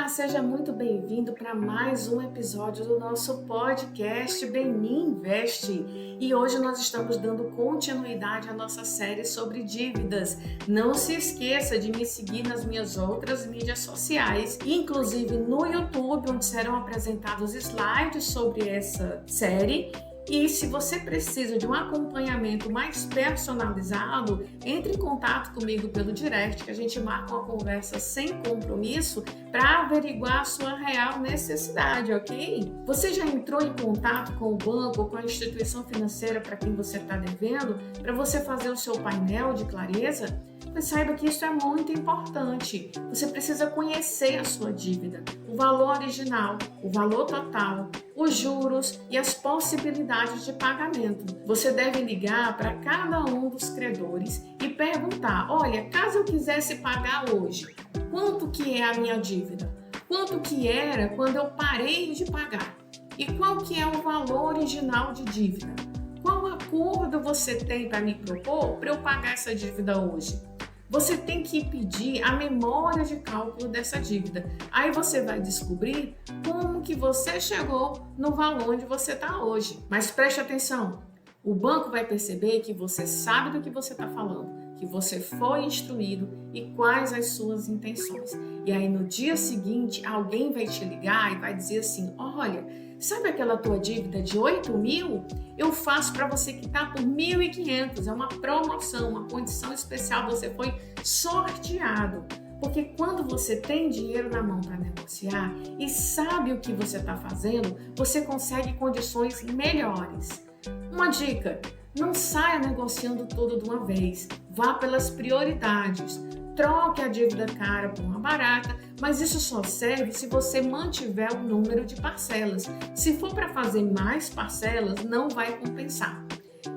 Seja muito bem-vindo para mais um episódio do nosso podcast Beni Investe. E hoje nós estamos dando continuidade à nossa série sobre dívidas. Não se esqueça de me seguir nas minhas outras mídias sociais, inclusive no YouTube, onde serão apresentados slides sobre essa série. E se você precisa de um acompanhamento mais personalizado, entre em contato comigo pelo direct, que a gente marca uma conversa sem compromisso para averiguar a sua real necessidade, ok? Você já entrou em contato com o banco ou com a instituição financeira para quem você está devendo, para você fazer o seu painel de clareza? Mas saiba que isso é muito importante. Você precisa conhecer a sua dívida, o valor original, o valor total, os juros e as possibilidades de pagamento. Você deve ligar para cada um dos credores e perguntar: olha, caso eu quisesse pagar hoje, quanto que é a minha dívida? Quanto que era quando eu parei de pagar? E qual que é o valor original de dívida? Qual acordo você tem para me propor para eu pagar essa dívida hoje? Você tem que pedir a memória de cálculo dessa dívida. Aí você vai descobrir como que você chegou no valor onde você está hoje. Mas preste atenção, o banco vai perceber que você sabe do que você está falando, que você foi instruído e quais as suas intenções. E aí no dia seguinte alguém vai te ligar e vai dizer assim: olha, sabe aquela tua dívida de 8 mil? Eu faço para você quitar por 1.500, é uma promoção, uma condição especial, você foi sorteado. Porque quando você tem dinheiro na mão para negociar e sabe o que você está fazendo, você consegue condições melhores. Uma dica: não saia negociando tudo de uma vez, vá pelas prioridades. Troque a dívida cara por uma barata, mas isso só serve se você mantiver o número de parcelas. Se for para fazer mais parcelas, não vai compensar.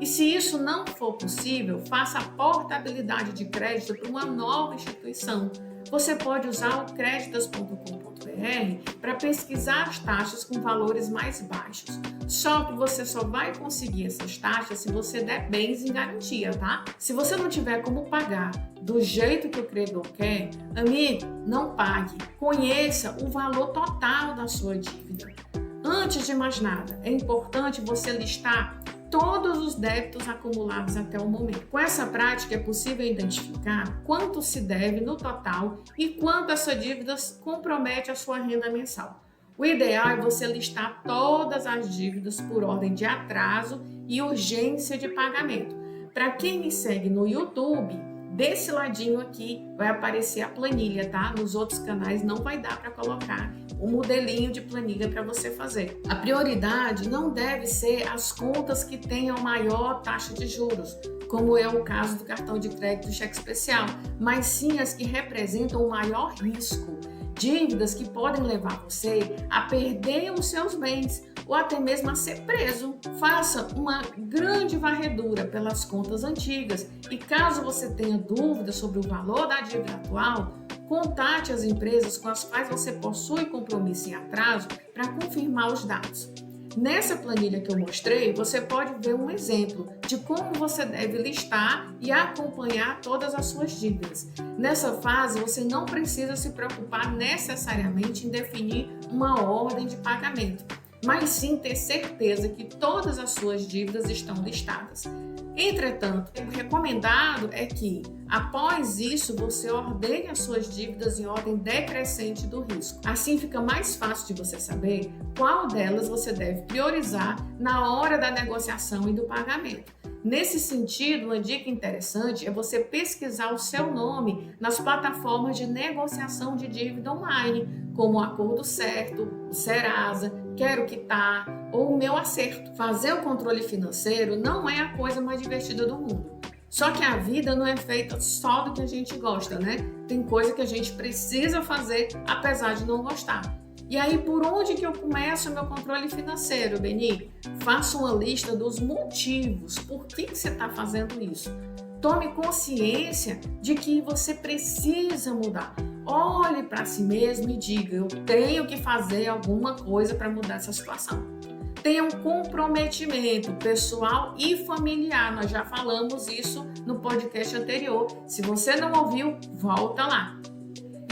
E se isso não for possível, faça a portabilidade de crédito para uma nova instituição. Você pode usar o creditas.com.br para pesquisar as taxas com valores mais baixos. Só que você só vai conseguir essas taxas se você der bens em garantia, tá? Se você não tiver como pagar do jeito que o credor quer, amigo, não pague. Conheça o valor total da sua dívida. Antes de mais nada, é importante você listar todos os débitos acumulados até o momento. Com essa prática é possível identificar quanto se deve no total e quanto essa dívida compromete a sua renda mensal. O ideal é você listar todas as dívidas por ordem de atraso e urgência de pagamento. Para quem me segue no YouTube, desse ladinho aqui vai aparecer a planilha, tá? Nos outros canais não vai dar para colocar o modelinho de planilha para você fazer. A prioridade não deve ser as contas que tenham maior taxa de juros, como é o caso do cartão de crédito e cheque especial, mas sim as que representam o maior risco. Dívidas que podem levar você a perder os seus bens ou até mesmo a ser preso. Faça uma grande varredura pelas contas antigas e caso você tenha dúvidas sobre o valor da dívida atual, contate as empresas com as quais você possui compromisso em atraso para confirmar os dados. Nessa planilha que eu mostrei, você pode ver um exemplo de como você deve listar e acompanhar todas as suas dívidas. Nessa fase, você não precisa se preocupar necessariamente em definir uma ordem de pagamento, mas sim ter certeza que todas as suas dívidas estão listadas. Entretanto, o recomendado é que, após isso, você ordene as suas dívidas em ordem decrescente do risco. Assim fica mais fácil de você saber qual delas você deve priorizar na hora da negociação e do pagamento. Nesse sentido, uma dica interessante é você pesquisar o seu nome nas plataformas de negociação de dívida online, como o Acordo Certo, o Serasa, Quero Quitar ou o Meu Acerto. Fazer o controle financeiro não é a coisa mais divertida do mundo. Só que a vida não é feita só do que a gente gosta, né? Tem coisa que a gente precisa fazer apesar de não gostar. E aí, por onde que eu começo o meu controle financeiro, Beni? Faça uma lista dos motivos por que você está fazendo isso. Tome consciência de que você precisa mudar. Olhe para si mesmo e diga: eu tenho que fazer alguma coisa para mudar essa situação. Tenha um comprometimento pessoal e familiar. Nós já falamos isso no podcast anterior. Se você não ouviu, volta lá.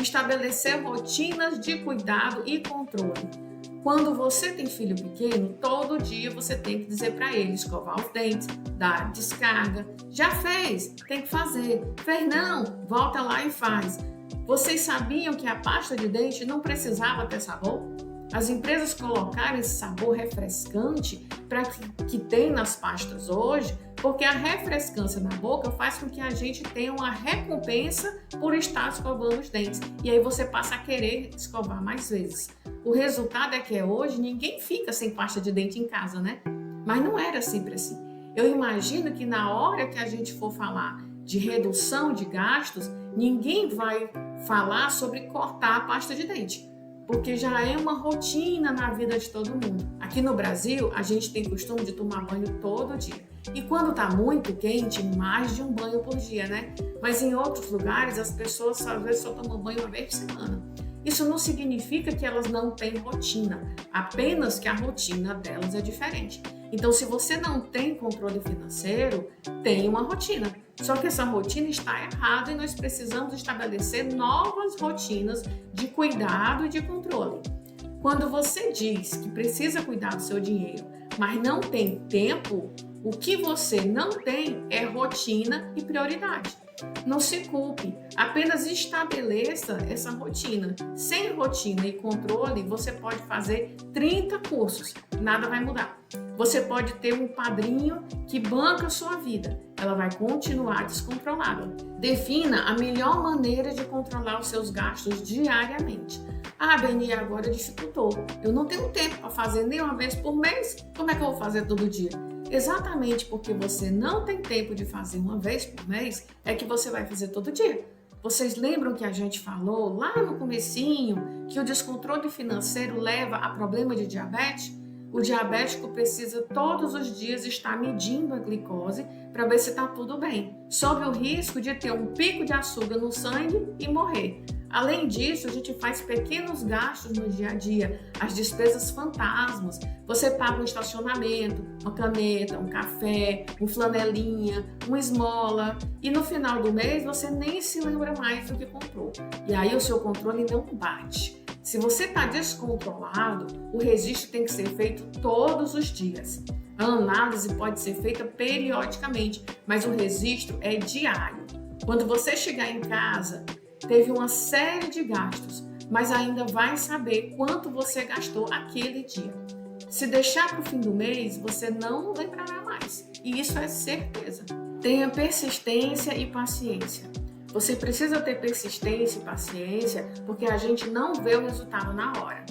estabelecer rotinas de cuidado e controle. Quando você tem filho pequeno, todo dia você tem que dizer para ele escovar os dentes, dar descarga. Já fez? Tem que fazer. Fez não? Volta lá e faz. Vocês sabiam que a pasta de dente não precisava ter sabor? As empresas colocaram esse sabor refrescante para que tem nas pastas hoje, porque a refrescância na boca faz com que a gente tenha uma recompensa por estar escovando os dentes. E aí você passa a querer escovar mais vezes. O resultado é que hoje ninguém fica sem pasta de dente em casa, né? Mas não era sempre assim. Eu imagino que na hora que a gente for falar de redução de gastos, ninguém vai falar sobre cortar a pasta de dente, porque já é uma rotina na vida de todo mundo. Aqui no Brasil, a gente tem costume de tomar banho todo dia. E quando tá muito quente, mais de um banho por dia, né? Mas em outros lugares, as pessoas às vezes só tomam banho uma vez por semana. Isso não significa que elas não têm rotina, apenas que a rotina delas é diferente. Então, se você não tem controle financeiro, tem uma rotina. Só que essa rotina está errada e nós precisamos estabelecer novas rotinas de cuidado e de controle. Quando você diz que precisa cuidar do seu dinheiro, mas não tem tempo, o que você não tem é rotina e prioridade. Não se culpe, apenas estabeleça essa rotina. Sem rotina e controle, você pode fazer 30 cursos, nada vai mudar. Você pode ter um padrinho que banca a sua vida, ela vai continuar descontrolada. Defina a melhor maneira de controlar os seus gastos diariamente. Ah, Beni, agora dificultou. Eu não tenho tempo para fazer nem uma vez por mês, como é que eu vou fazer todo dia? Exatamente porque você não tem tempo de fazer uma vez por mês, é que você vai fazer todo dia. Vocês lembram que a gente falou lá no comecinho que o descontrole financeiro leva a problema de diabetes? O diabético precisa todos os dias estar medindo a glicose para ver se está tudo bem, sob o risco de ter um pico de açúcar no sangue e morrer. Além disso, a gente faz pequenos gastos no dia a dia, as despesas fantasmas. Você paga um estacionamento, uma caneta, um café, um flanelinha, uma esmola e no final do mês você nem se lembra mais do que comprou. E aí o seu controle não bate. Se você está descontrolado, o registro tem que ser feito todos os dias. A análise pode ser feita periodicamente, mas o registro é diário. Quando você chegar em casa, teve uma série de gastos, mas ainda vai saber quanto você gastou aquele dia. Se deixar para o fim do mês, você não lembrará mais. E isso é certeza. Tenha persistência e paciência. Você precisa ter persistência e paciência porque a gente não vê o resultado na hora.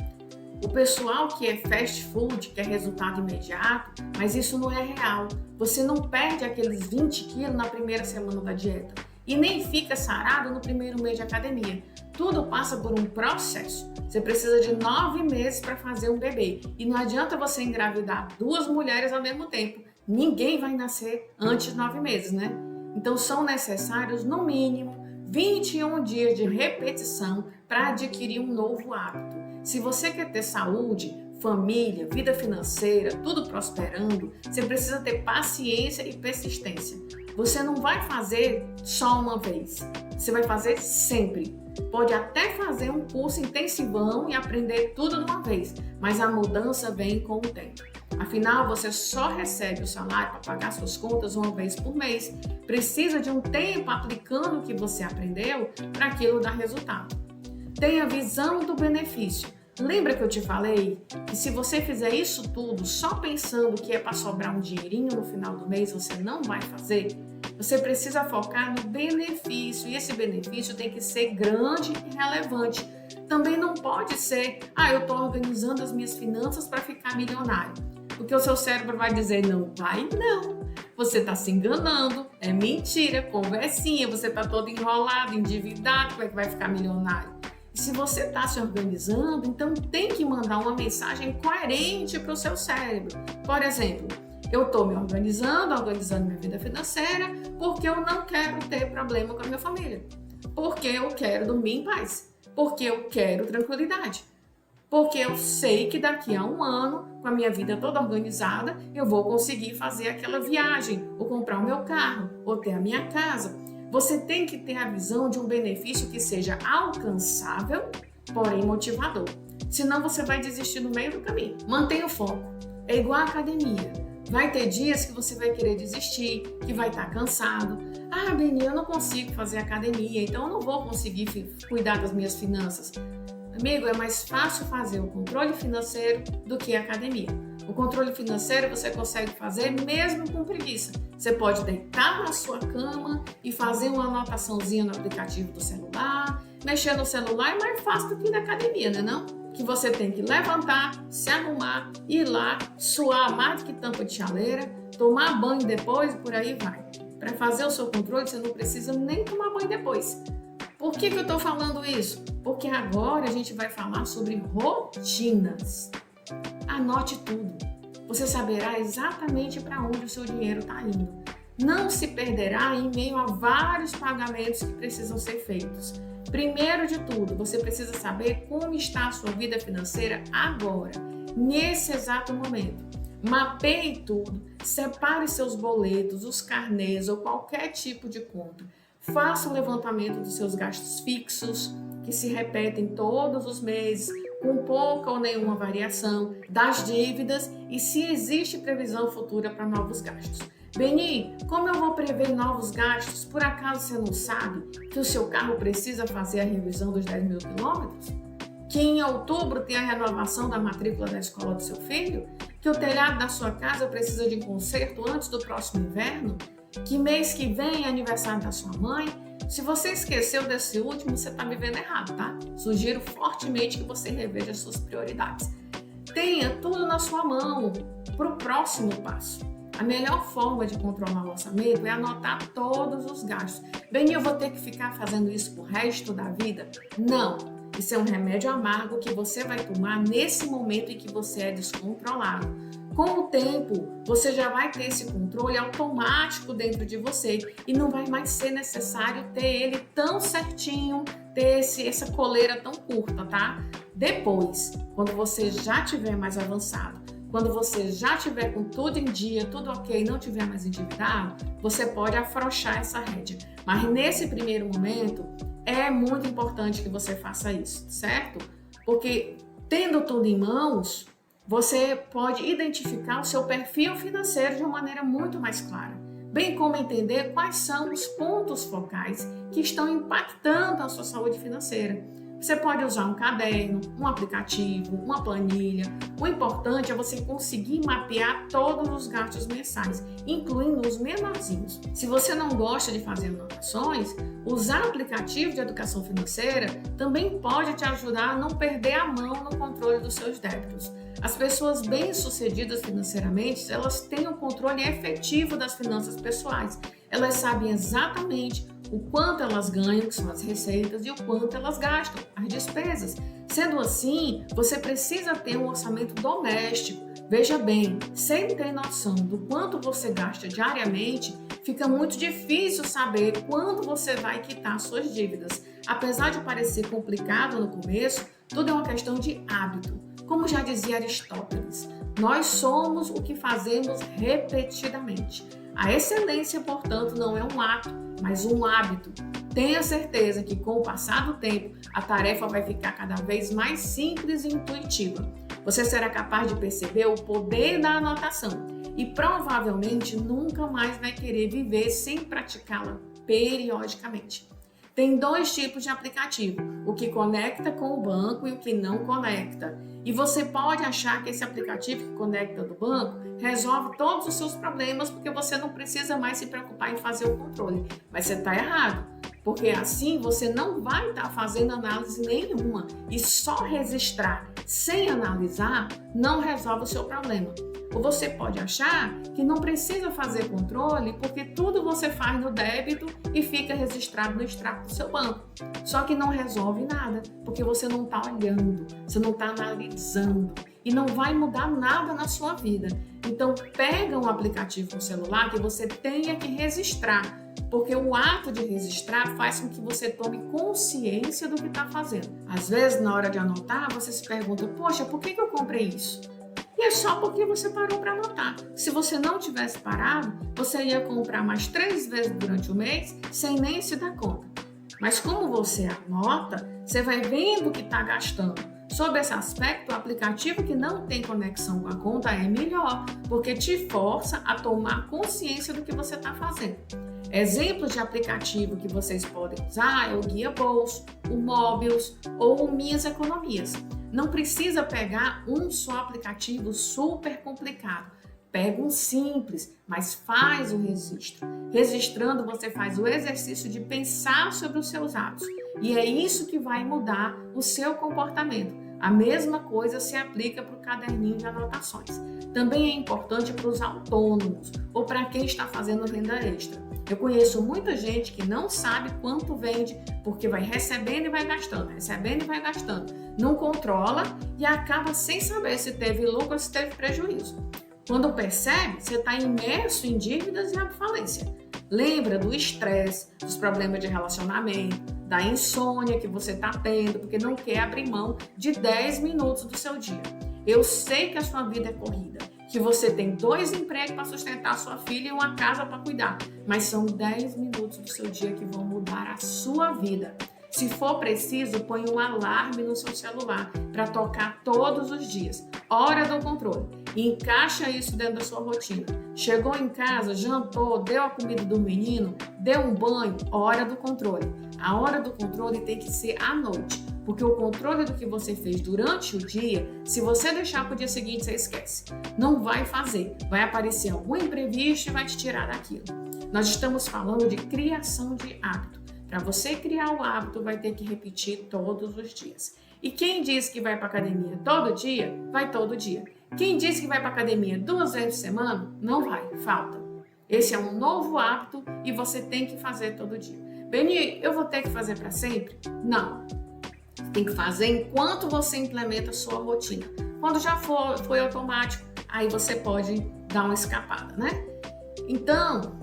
O pessoal que é fast food quer resultado imediato, mas isso não é real. Você não perde aqueles 20 quilos na primeira semana da dieta e nem fica sarado no primeiro mês de academia. Tudo passa por um processo. Você precisa de 9 meses para fazer um bebê. E não adianta você engravidar 2 mulheres ao mesmo tempo. Ninguém vai nascer antes de 9 meses, né? Então são necessários, no mínimo, 21 dias de repetição para adquirir um novo hábito. Se você quer ter saúde, família, vida financeira, tudo prosperando, você precisa ter paciência e persistência. Você não vai fazer só uma vez, você vai fazer sempre. Pode até fazer um curso intensivão e aprender tudo de uma vez, mas a mudança vem com o tempo. Afinal, você só recebe o salário para pagar suas contas uma vez por mês. Precisa de um tempo aplicando o que você aprendeu para aquilo dar resultado. Tenha visão do benefício. Lembra que eu te falei que se você fizer isso tudo só pensando que é para sobrar um dinheirinho no final do mês, você não vai fazer? Você precisa focar no benefício e esse benefício tem que ser grande e relevante. Também não pode ser, eu estou organizando as minhas finanças para ficar milionário. Porque o seu cérebro vai dizer, não vai não. Você está se enganando, é mentira, conversinha, você está todo enrolado, endividado, como é que vai ficar milionário? E se você está se organizando, então tem que mandar uma mensagem coerente para o seu cérebro. Por exemplo, eu estou me organizando minha vida financeira, porque eu não quero ter problema com a minha família. Porque eu quero dormir em paz. Porque eu quero tranquilidade. Porque eu sei que daqui a um ano, com a minha vida toda organizada, eu vou conseguir fazer aquela viagem, ou comprar o meu carro, ou ter a minha casa. Você tem que ter a visão de um benefício que seja alcançável, porém motivador. Senão você vai desistir no meio do caminho. Mantenha o foco. É igual a academia. Vai ter dias que você vai querer desistir, que vai estar cansado. Ah, Beni, eu não consigo fazer academia, então eu não vou conseguir cuidar das minhas finanças. Amigo, é mais fácil fazer o controle financeiro do que a academia. O controle financeiro você consegue fazer mesmo com preguiça. Você pode deitar na sua cama e fazer uma anotaçãozinha no aplicativo do celular. Mexer no celular é mais fácil do que na academia, né não? Que você tem que levantar, se arrumar, ir lá, suar mais do que tampa de chaleira, tomar banho depois e por aí vai. Para fazer o seu controle, você não precisa nem tomar banho depois. Por que eu estou falando isso? Porque agora a gente vai falar sobre rotinas. Anote tudo. Você saberá exatamente para onde o seu dinheiro está indo. Não se perderá em meio a vários pagamentos que precisam ser feitos. Primeiro de tudo, você precisa saber como está a sua vida financeira agora, nesse exato momento. Mapeie tudo, separe seus boletos, os carnês ou qualquer tipo de conta. Faça o levantamento dos seus gastos fixos, que se repetem todos os meses, com pouca ou nenhuma variação, das dívidas e se existe previsão futura para novos gastos. Beni, como eu vou prever novos gastos? Por acaso você não sabe que o seu carro precisa fazer a revisão dos 10 mil quilômetros? Que em outubro tem a renovação da matrícula da escola do seu filho? Que o telhado da sua casa precisa de conserto antes do próximo inverno? Que mês que vem é aniversário da sua mãe? Se você esqueceu desse último, você está vivendo errado, tá? Sugiro fortemente que você reveja suas prioridades. Tenha tudo na sua mão para o próximo passo. A melhor forma de controlar o orçamento é anotar todos os gastos. Bem, eu vou ter que ficar fazendo isso pro resto da vida? Não! Isso é um remédio amargo que você vai tomar nesse momento em que você é descontrolado. Com o tempo, você já vai ter esse controle automático dentro de você e não vai mais ser necessário ter ele tão certinho, ter essa coleira tão curta, tá? Depois, quando você já tiver mais avançado, quando você já tiver com tudo em dia, tudo ok, não tiver mais endividado, você pode afrouxar essa rédea. Mas nesse primeiro momento, é muito importante que você faça isso, certo? Porque tendo tudo em mãos, você pode identificar o seu perfil financeiro de uma maneira muito mais clara, bem como entender quais são os pontos focais que estão impactando a sua saúde financeira. Você pode usar um caderno, um aplicativo, uma planilha. O importante é você conseguir mapear todos os gastos mensais, incluindo os menorzinhos. Se você não gosta de fazer anotações, usar aplicativo de educação financeira também pode te ajudar a não perder a mão no controle dos seus débitos. As pessoas bem-sucedidas financeiramente, elas têm um controle efetivo das finanças pessoais. Elas sabem exatamente o quanto elas ganham, que são as receitas, e o quanto elas gastam, as despesas. Sendo assim, você precisa ter um orçamento doméstico. Veja bem, sem ter noção do quanto você gasta diariamente, fica muito difícil saber quando você vai quitar suas dívidas. Apesar de parecer complicado no começo, tudo é uma questão de hábito. Como já dizia Aristóteles, nós somos o que fazemos repetidamente. A excelência, portanto, não é um ato, mas um hábito. Tenha certeza que com o passar do tempo, a tarefa vai ficar cada vez mais simples e intuitiva. Você será capaz de perceber o poder da anotação e provavelmente nunca mais vai querer viver sem praticá-la periodicamente. Tem dois tipos de aplicativo, o que conecta com o banco e o que não conecta. E você pode achar que esse aplicativo que conecta do banco resolve todos os seus problemas porque você não precisa mais se preocupar em fazer o controle. Mas você está errado, porque assim você não vai estar fazendo análise nenhuma e só registrar sem analisar não resolve o seu problema. Ou você pode achar que não precisa fazer controle porque tudo você faz no débito e fica registrado no extrato do seu banco. Só que não resolve nada, porque você não está olhando, você não está analisando e não vai mudar nada na sua vida. Então pega um aplicativo no celular que você tenha que registrar, porque o ato de registrar faz com que você tome consciência do que está fazendo. Às vezes, na hora de anotar, você se pergunta, poxa, por que eu comprei isso? E é só porque você parou para anotar. Se você não tivesse parado, você ia comprar mais 3 vezes durante o mês sem nem se dar conta. Mas como você anota, você vai vendo que está gastando. Sob esse aspecto, o aplicativo que não tem conexão com a conta é melhor, porque te força a tomar consciência do que você está fazendo. Exemplos de aplicativo que vocês podem usar é o Guia Bolso, o Mobius ou o Minhas Economias. Não precisa pegar um só aplicativo super complicado. Pega um simples, mas faz o registro. Registrando, você faz o exercício de pensar sobre os seus atos. E é isso que vai mudar o seu comportamento. A mesma coisa se aplica para o caderninho de anotações. Também é importante para os autônomos ou para quem está fazendo renda extra. Eu conheço muita gente que não sabe quanto vende porque vai recebendo e vai gastando, recebendo e vai gastando. Não controla e acaba sem saber se teve lucro ou se teve prejuízo. Quando percebe, você está imerso em dívidas e falência. Lembra do estresse, dos problemas de relacionamento, da insônia que você está tendo porque não quer abrir mão de 10 minutos do seu dia. Eu sei que a sua vida é corrida, que você tem 2 empregos para sustentar a sua filha e uma casa para cuidar, mas são 10 minutos do seu dia que vão mudar a sua vida. Se for preciso, põe um alarme no seu celular para tocar todos os dias. Hora do controle. E encaixa isso dentro da sua rotina. Chegou em casa, jantou, deu a comida do menino, deu um banho, hora do controle. A hora do controle tem que ser à noite, porque o controle do que você fez durante o dia, se você deixar para o dia seguinte, você esquece. Não vai fazer. Vai aparecer algum imprevisto e vai te tirar daquilo. Nós estamos falando de criação de hábito. Para você criar o hábito, vai ter que repetir todos os dias. E quem diz que vai para academia todo dia, vai todo dia. Quem diz que vai para academia 2 vezes por semana, não vai, falta. Esse é um novo hábito e você tem que fazer todo dia. Beni, eu vou ter que fazer para sempre? Não. Tem que fazer enquanto você implementa a sua rotina. Quando já foi automático, aí você pode dar uma escapada, né? Então,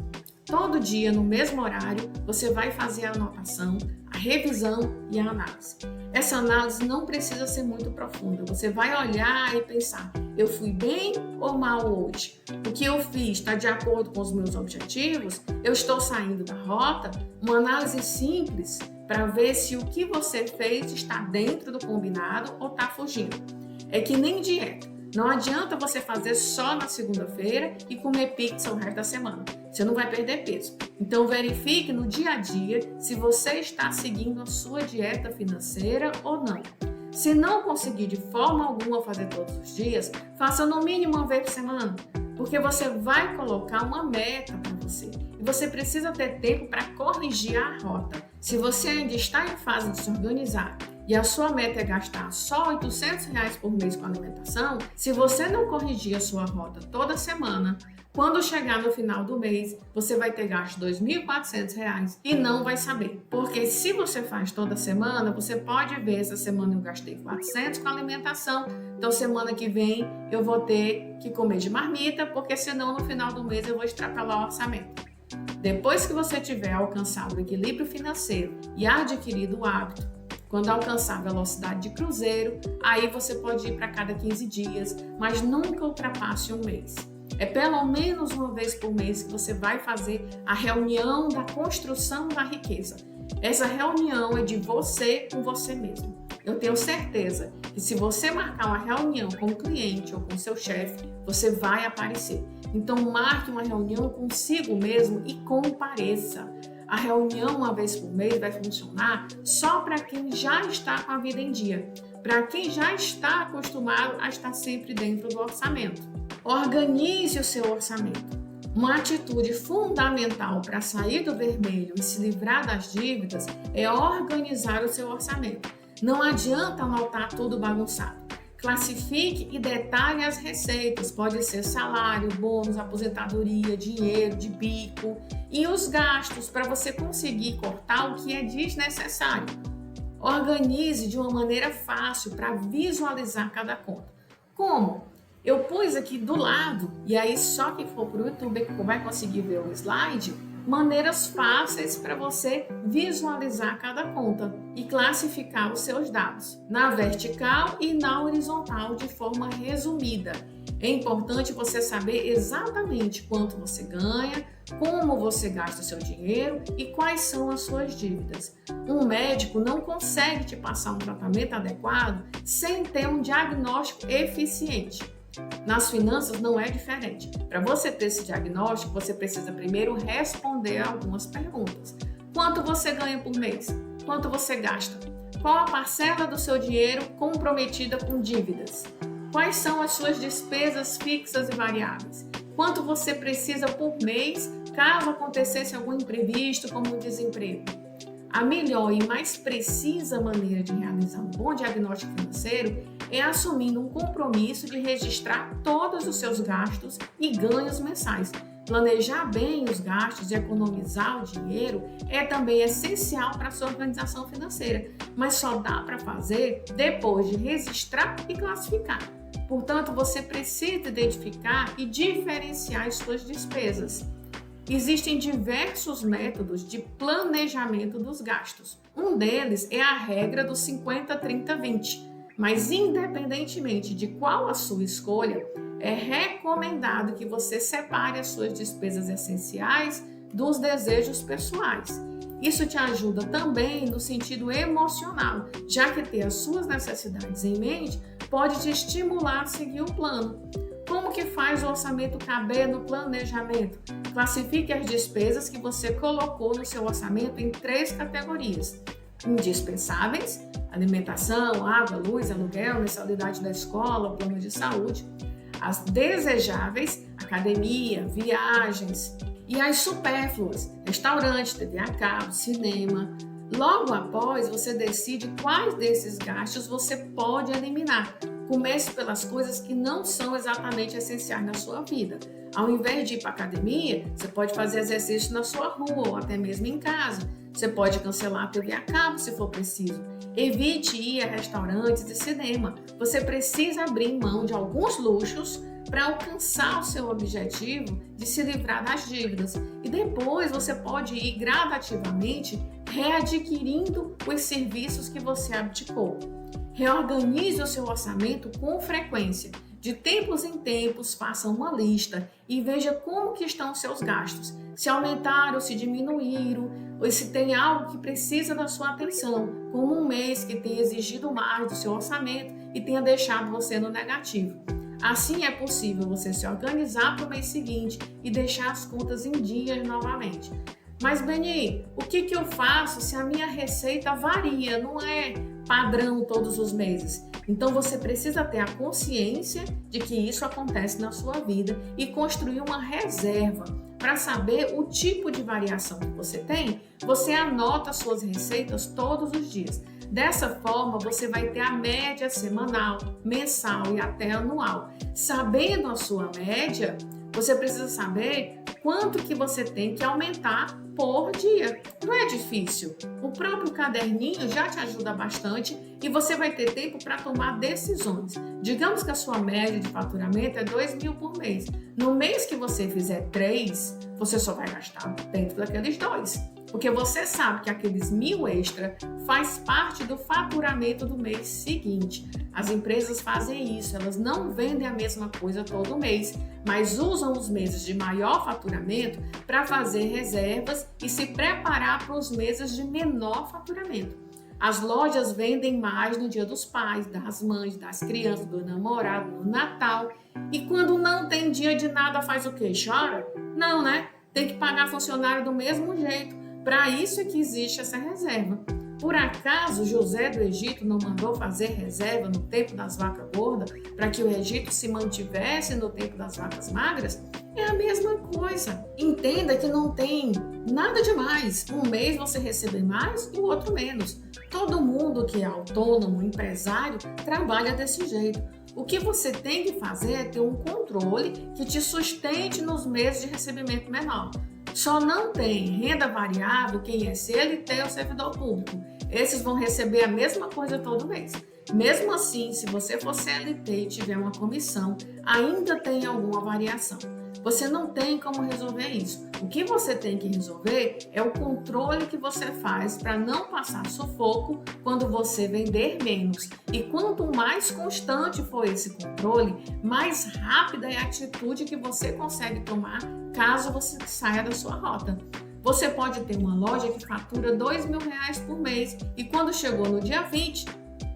todo dia, no mesmo horário, você vai fazer a anotação, a revisão e a análise. Essa análise não precisa ser muito profunda. Você vai olhar e pensar, eu fui bem ou mal hoje? O que eu fiz está de acordo com os meus objetivos? Eu estou saindo da rota? Uma análise simples para ver se o que você fez está dentro do combinado ou está fugindo. É que nem dieta. Não adianta você fazer só na segunda-feira e comer pizza o resto da semana. Você não vai perder peso. Então verifique no dia a dia se você está seguindo a sua dieta financeira ou não. Se não conseguir de forma alguma fazer todos os dias, faça no mínimo uma vez por semana, porque você vai colocar uma meta para você. E você precisa ter tempo para corrigir a rota. Se você ainda está em fase de se organizar e a sua meta é gastar só R$800 por mês com alimentação, se você não corrigir a sua rota toda semana, quando chegar no final do mês, você vai ter gasto R$2.400 e não vai saber. Porque se você faz toda semana, você pode ver, essa semana eu gastei 400 com alimentação, então semana que vem eu vou ter que comer de marmita, porque senão no final do mês eu vou extrapolar o orçamento. Depois que você tiver alcançado o equilíbrio financeiro e adquirido o hábito, quando alcançar a velocidade de cruzeiro, aí você pode ir para cada 15 dias, mas nunca ultrapasse um mês. É pelo menos uma vez por mês que você vai fazer a reunião da construção da riqueza. Essa reunião é de você com você mesmo. Eu tenho certeza que se você marcar uma reunião com o cliente ou com o seu chefe, você vai aparecer. Então marque uma reunião consigo mesmo e compareça. A reunião uma vez por mês vai funcionar só para quem já está com a vida em dia, para quem já está acostumado a estar sempre dentro do orçamento. Organize o seu orçamento. Uma atitude fundamental para sair do vermelho e se livrar das dívidas é organizar o seu orçamento. Não adianta anotar tudo bagunçado. Classifique e detalhe as receitas, pode ser salário, bônus, aposentadoria, dinheiro de bico e os gastos para você conseguir cortar o que é desnecessário. Organize de uma maneira fácil para visualizar cada conta. Como? Eu pus aqui do lado, e aí só quem for para o YouTube vai conseguir ver o slide, maneiras fáceis para você visualizar cada conta e classificar os seus dados na vertical e na horizontal de forma resumida. É importante você saber exatamente quanto você ganha, como você gasta o seu dinheiro e quais são as suas dívidas. Um médico não consegue te passar um tratamento adequado sem ter um diagnóstico eficiente. Nas finanças não é diferente. Para você ter esse diagnóstico, você precisa primeiro responder algumas perguntas. Quanto você ganha por mês? Quanto você gasta? Qual a parcela do seu dinheiro comprometida com dívidas? Quais são as suas despesas fixas e variáveis? Quanto você precisa por mês caso acontecesse algum imprevisto, como o desemprego? A melhor e mais precisa maneira de realizar um bom diagnóstico financeiro é assumindo um compromisso de registrar todos os seus gastos e ganhos mensais. Planejar bem os gastos e economizar o dinheiro é também essencial para a sua organização financeira, mas só dá para fazer depois de registrar e classificar. Portanto, você precisa identificar e diferenciar as suas despesas. Existem diversos métodos de planejamento dos gastos. Um deles é a regra do 50-30-20, mas independentemente de qual a sua escolha, é recomendado que você separe as suas despesas essenciais dos desejos pessoais. Isso te ajuda também no sentido emocional, já que ter as suas necessidades em mente pode te estimular a seguir o plano. Como que faz o orçamento caber no planejamento? Classifique as despesas que você colocou no seu orçamento em 3 categorias: indispensáveis, alimentação, água, luz, aluguel, mensalidade da escola, plano de saúde; as desejáveis, academia, viagens; e as supérfluas, restaurante, TV a cabo, cinema. Logo após, você decide quais desses gastos você pode eliminar. Comece pelas coisas que não são exatamente essenciais na sua vida. Ao invés de ir para a academia, você pode fazer exercício na sua rua ou até mesmo em casa. Você pode cancelar a TV a cabo se for preciso. Evite ir a restaurantes e cinema. Você precisa abrir mão de alguns luxos para alcançar o seu objetivo de se livrar das dívidas. E depois você pode ir gradativamente readquirindo os serviços que você abdicou. Reorganize o seu orçamento com frequência. De tempos em tempos, faça uma lista e veja como que estão os seus gastos. Se aumentaram, se diminuíram, ou se tem algo que precisa da sua atenção, como um mês que tenha exigido mais do seu orçamento e tenha deixado você no negativo. Assim é possível você se organizar para o mês seguinte e deixar as contas em dias novamente. Mas, Beni, o que eu faço se a minha receita varia, não é padrão todos os meses? Então, você precisa ter a consciência de que isso acontece na sua vida e construir uma reserva. Para saber o tipo de variação que você tem, você anota suas receitas todos os dias. Dessa forma, você vai ter a média semanal, mensal e até anual. Sabendo a sua média, você precisa saber quanto que você tem que aumentar por dia. Não é difícil. O próprio caderninho já te ajuda bastante e você vai ter tempo para tomar decisões. Digamos que a sua média de faturamento é 2.000 por mês. No mês que você fizer 3, você só vai gastar dentro daqueles 2. Porque você sabe que aqueles 1.000 extra faz parte do faturamento do mês seguinte. As empresas fazem isso, elas não vendem a mesma coisa todo mês, mas usam os meses de maior faturamento para fazer reservas e se preparar para os meses de menor faturamento. As lojas vendem mais no Dia dos Pais, das mães, das crianças, do namorado, no Natal. E quando não tem dia de nada, faz o quê? Chora? Não, né? Tem que pagar funcionário do mesmo jeito. Para isso é que existe essa reserva. Por acaso José do Egito não mandou fazer reserva no tempo das vacas gordas para que o Egito se mantivesse no tempo das vacas magras? É a mesma coisa. Entenda que não tem nada demais. Um mês você receber mais e o outro menos. Todo mundo que é autônomo, empresário, trabalha desse jeito. O que você tem que fazer é ter um controle que te sustente nos meses de recebimento menor. Só não tem renda variável quem é CLT ou servidor público. Esses vão receber a mesma coisa todo mês. Mesmo assim, se você for CLT e tiver uma comissão, ainda tem alguma variação. você não tem como resolver isso. O que você tem que resolver é o controle que você faz para não passar sufoco quando você vender menos. E quanto mais constante for esse controle, mais rápida é a atitude que você consegue tomar caso você saia da sua rota. Você pode ter uma loja que fatura R$ 2.000 por mês e quando chegou no dia 20,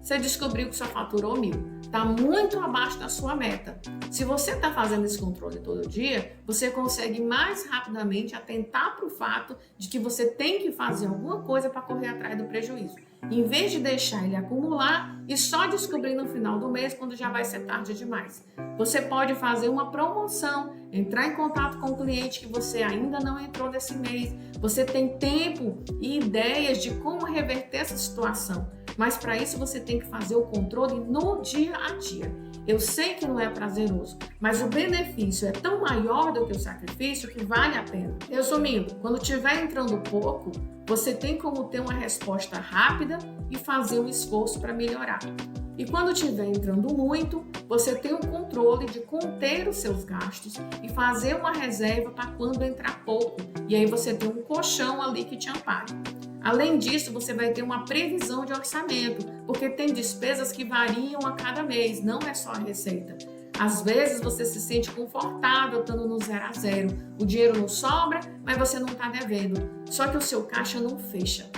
você descobriu que só faturou 1.000. Está muito abaixo da sua meta. Se você está fazendo esse controle todo dia, você consegue mais rapidamente atentar para o fato de que você tem que fazer alguma coisa para correr atrás do prejuízo, em vez de deixar ele acumular e só descobrir no final do mês quando já vai ser tarde demais. Você pode fazer uma promoção, entrar em contato com o cliente que você ainda não entrou nesse mês. Você tem tempo e ideias de como reverter essa situação. Mas para isso você tem que fazer o controle no dia a dia. Eu sei que não é prazeroso, mas o benefício é tão maior do que o sacrifício que vale a pena. Resumindo, quando estiver entrando pouco, você tem como ter uma resposta rápida e fazer um esforço para melhorar. E quando estiver entrando muito, você tem o controle de conter os seus gastos e fazer uma reserva para quando entrar pouco. E aí você tem um colchão ali que te ampare. Além disso, você vai ter uma previsão de orçamento, porque tem despesas que variam a cada mês, não é só a receita. Às vezes você se sente confortável estando no 0 a 0. O dinheiro não sobra, mas você não está devendo. Só que o seu caixa não fecha,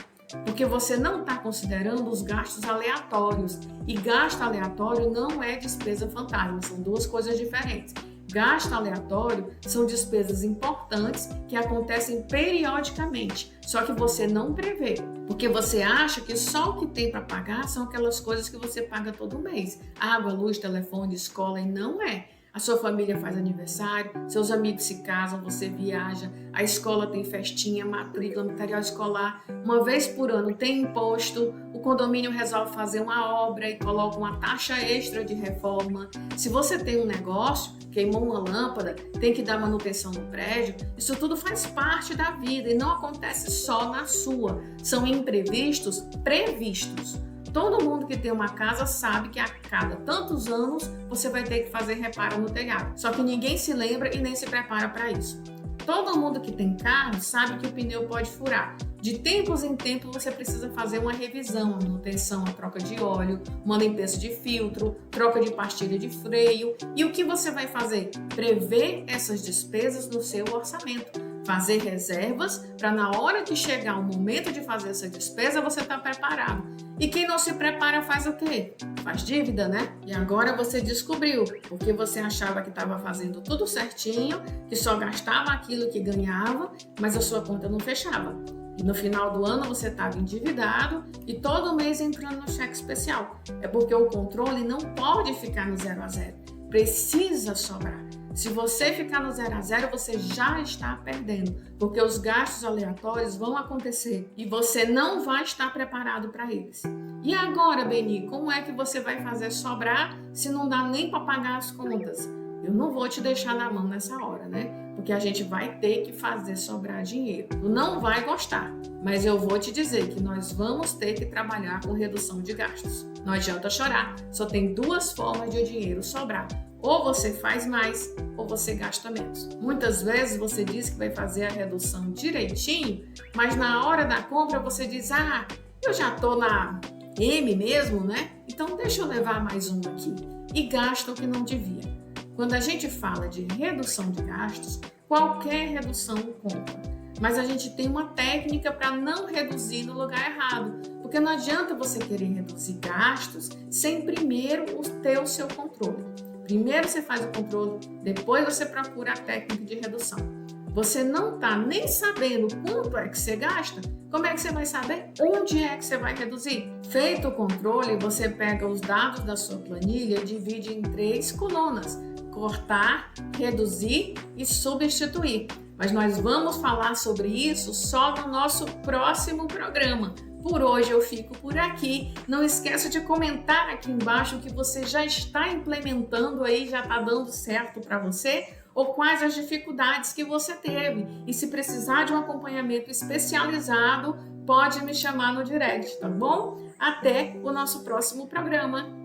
porque você não está considerando os gastos aleatórios. E gasto aleatório não é despesa fantasma, são duas coisas diferentes. Gasto aleatório são despesas importantes que acontecem periodicamente, só que você não prevê, porque você acha que só o que tem para pagar são aquelas coisas que você paga todo mês. Água, luz, telefone, escola, e não é. A sua família faz aniversário, seus amigos se casam, você viaja, a escola tem festinha, matrícula, material escolar, uma vez por ano tem imposto, o condomínio resolve fazer uma obra e coloca uma taxa extra de reforma. Se você tem um negócio, queimou uma lâmpada, tem que dar manutenção no prédio, isso tudo faz parte da vida e não acontece só na sua. São imprevistos previstos. Todo mundo que tem uma casa sabe que a cada tantos anos você vai ter que fazer reparo no telhado. Só que ninguém se lembra e nem se prepara para isso. Todo mundo que tem carro sabe que o pneu pode furar. De tempos em tempos você precisa fazer uma revisão, a manutenção, a troca de óleo, uma limpeza de filtro, troca de pastilha de freio. E o que você vai fazer? Prever essas despesas no seu orçamento. Fazer reservas para na hora que chegar o momento de fazer essa despesa você estar preparado. E quem não se prepara faz o quê? Faz dívida, né? E agora você descobriu, porque você achava que estava fazendo tudo certinho, que só gastava aquilo que ganhava, mas a sua conta não fechava. E no final do ano você estava endividado e todo mês entrando no cheque especial. É porque o controle não pode ficar no 0 a 0. Precisa sobrar. Se você ficar no 0 a 0, você já está perdendo, porque os gastos aleatórios vão acontecer e você não vai estar preparado para eles. E agora, Beni, como é que você vai fazer sobrar se não dá nem para pagar as contas? Eu não vou te deixar na mão nessa hora, né? Porque a gente vai ter que fazer sobrar dinheiro. Tu não vai gostar, mas eu vou te dizer que nós vamos ter que trabalhar com redução de gastos. Não adianta chorar, só tem duas formas de o dinheiro sobrar. Ou você faz mais, ou você gasta menos. Muitas vezes você diz que vai fazer a redução direitinho, mas na hora da compra você diz, eu já tô na M mesmo, né? Então deixa eu levar mais um aqui. E gasta o que não devia. Quando a gente fala de redução de gastos, qualquer redução conta. Mas a gente tem uma técnica para não reduzir no lugar errado. Porque não adianta você querer reduzir gastos sem primeiro ter o seu controle. Primeiro você faz o controle, depois você procura a técnica de redução. Você não está nem sabendo quanto é que você gasta, como é que você vai saber onde é que você vai reduzir? Feito o controle, você pega os dados da sua planilha e divide em 3 colunas. Cortar, reduzir e substituir. Mas nós vamos falar sobre isso só no nosso próximo programa. Por hoje eu fico por aqui. Não esqueça de comentar aqui embaixo o que você já está implementando aí, já está dando certo para você, ou quais as dificuldades que você teve. E se precisar de um acompanhamento especializado, pode me chamar no direct, tá bom? Até o nosso próximo programa.